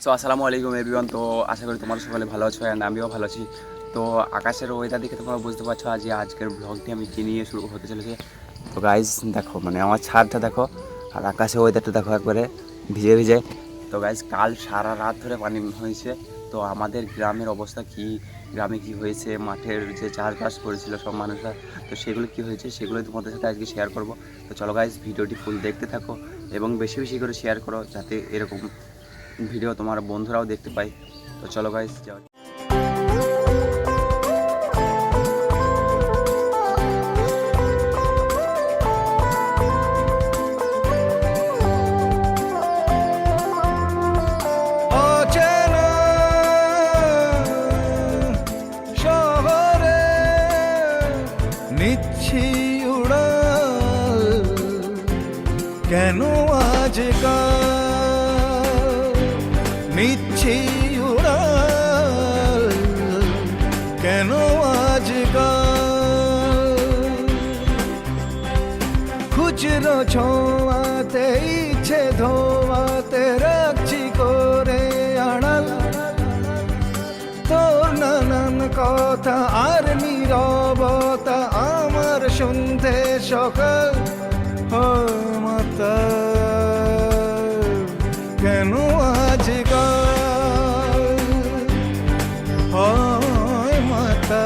So আসসালামু আলাইকুম everyone. তো আশা করি তোমরা সকলে ভালো আছো অ্যান্ড আমিও ভালো আছি। তো আকাশের ওয়েদার দেখে তোমরা বুঝতে পারছো আজকের ব্লগটি আমি কী নিয়ে শুরু হতে চলেছে। তো গাইজ দেখো, মানে আমার ছাদটা দেখো আর আকাশের ওয়েদারটা দেখো একবারে ভিজে ভিজে। তো গাইজ কাল সারা রাত ধরে পানি হয়েছে। তো আমাদের গ্রামের অবস্থা কি, গ্রামে কি হয়েছে, মাঠের যে চাষবাস করেছিল সব মানুষরা, তো সেগুলো কি হয়েছে সেগুলোই তোমাদের সাথে আজকে শেয়ার করব। তো চলো গাইজ ভিডিওটি ফুল দেখতে থাকো এবং বেশি বেশি করে শেয়ার করো যাতে এরকম ভিডিও তোমার বন্ধুরাও দেখতে পাই। তো চলো গাইস যাও। অচেনা শহরে নিচ্ছি উড়াল, কেন আজকাল নিচ্ছি উড়াল, কেন আজকাল খুচরো ছোঁয়াতে ইচ্ছে ধোয়াতে রাখছি করে আড়াল, তোর নানান কথা আর নীরবতা আমার শুনতে সকাল মাতা, কেন আজকাল হয় মাতা,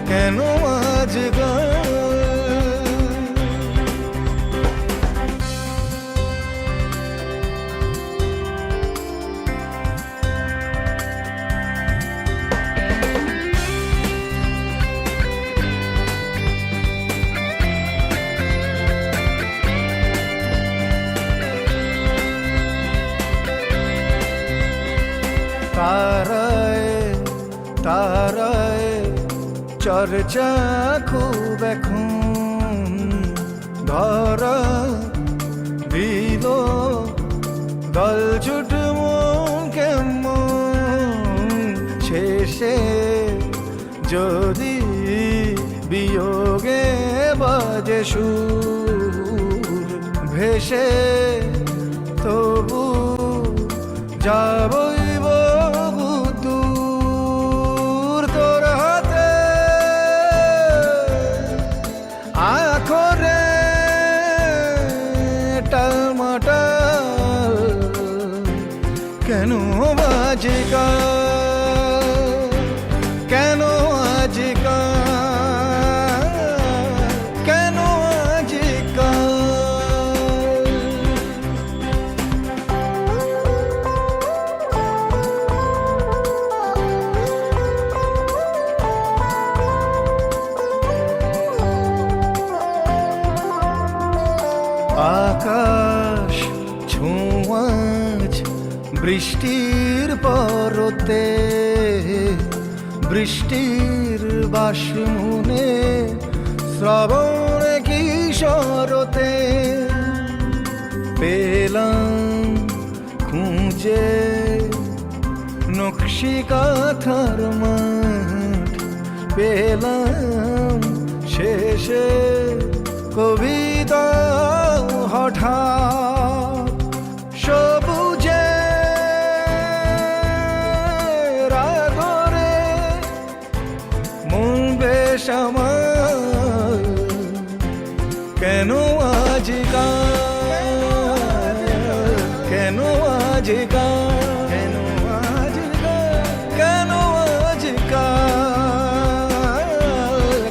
কেন আজকাল। তারায় তারায় চর্চা খুব এখন ধরা দিল দল ছুট কেমন শেষে যদি বিয়োগে বাজে সুর ভেসে তবু যাবই দূর তোর হাতে আখরে টালমাটাল, কেন আজকাল, কেন আজকাল, কেন আজকাল। আকাশ ছোঁয়াচ বৃষ্টির পরতে, বৃষ্টির বাসমুনে শ্রাবণ কিশোরতে পেলাম খুঁজে নকশি কাঁথার মাঠ, পেলাম শেষে কবিতা হঠাৎ সবুজে রাগরে মন বেশ আমার, কেন আজকাল, কেন আজকাল, কেন আজকাল, কেন আজকাল,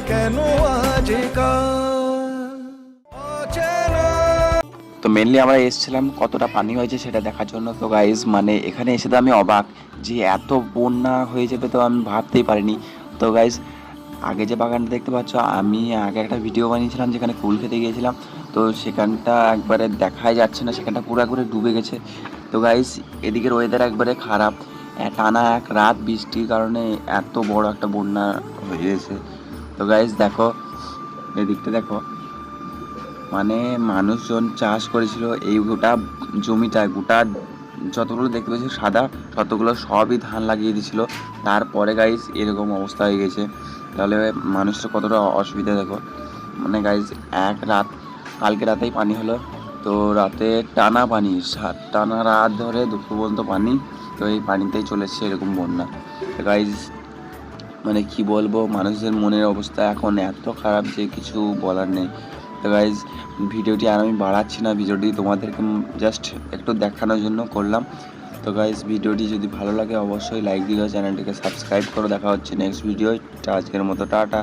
কেন আজকাল। তো মেনলি আমরা এসেছিলাম কতটা পানি হয়েছে সেটা দেখার জন্য। তো গাইজ মানে এখানে এসে তো আমি অবাক যে এত বন্যা হয়ে যাবে তো আমি ভাবতেই পারিনি। তো গাইজ আগে যে বাগানটা দেখতে পাচ্ছ, আমি আগে একটা ভিডিও বানিয়েছিলাম যেখানে কুল খেতে গিয়েছিলাম, তো সেখানটা একবারে দেখাই যাচ্ছে না, সেখানটা পুরো একবারে ডুবে গেছে। তো গাইজ এদিকের ওয়েদার একবারে খারাপ, টানা এক রাত বৃষ্টির কারণে এত বড় একটা বন্যা হয়ে গেছে। তো গাইজ দেখো এদিকটা দেখো, মানে মানুষজন চাষ করেছিল এই গোটা জমিটা, গোটা যতগুলো দেখতে পেয়েছি সাদা ততগুলো সবই ধান লাগিয়ে দিয়েছিল। তারপরে গাইজ এরকম অবস্থা হয়ে গেছে। তাহলে মানুষের কতটা অসুবিধা দেখো। মানে গাইজ এক রাত, কালকে রাতেই পানি হলো, তো রাতে টানা পানি, টানা রাত ধরে দুপুর পর্যন্ত পানি। তো এই পানিতেই চলেছে এরকম বন্যা। তো গাইজ মানে কি বলবো, মানুষদের মনের অবস্থা এখন এত খারাপ যে কিছু বলার নেই। তো গাইজ ভিডিওটি আর আমি বাড়াচ্ছি না, ভিডিওটি তোমাদেরকে জাস্ট একটু দেখানোর জন্য করলাম। তো গাইজ ভিডিওটি যদি ভালো লাগে অবশ্যই লাইক দিও, চ্যানেলটিকে সাবস্ক্রাইব করো। দেখা হচ্ছে নেক্সট ভিডিও। আজকের মতো টাটা।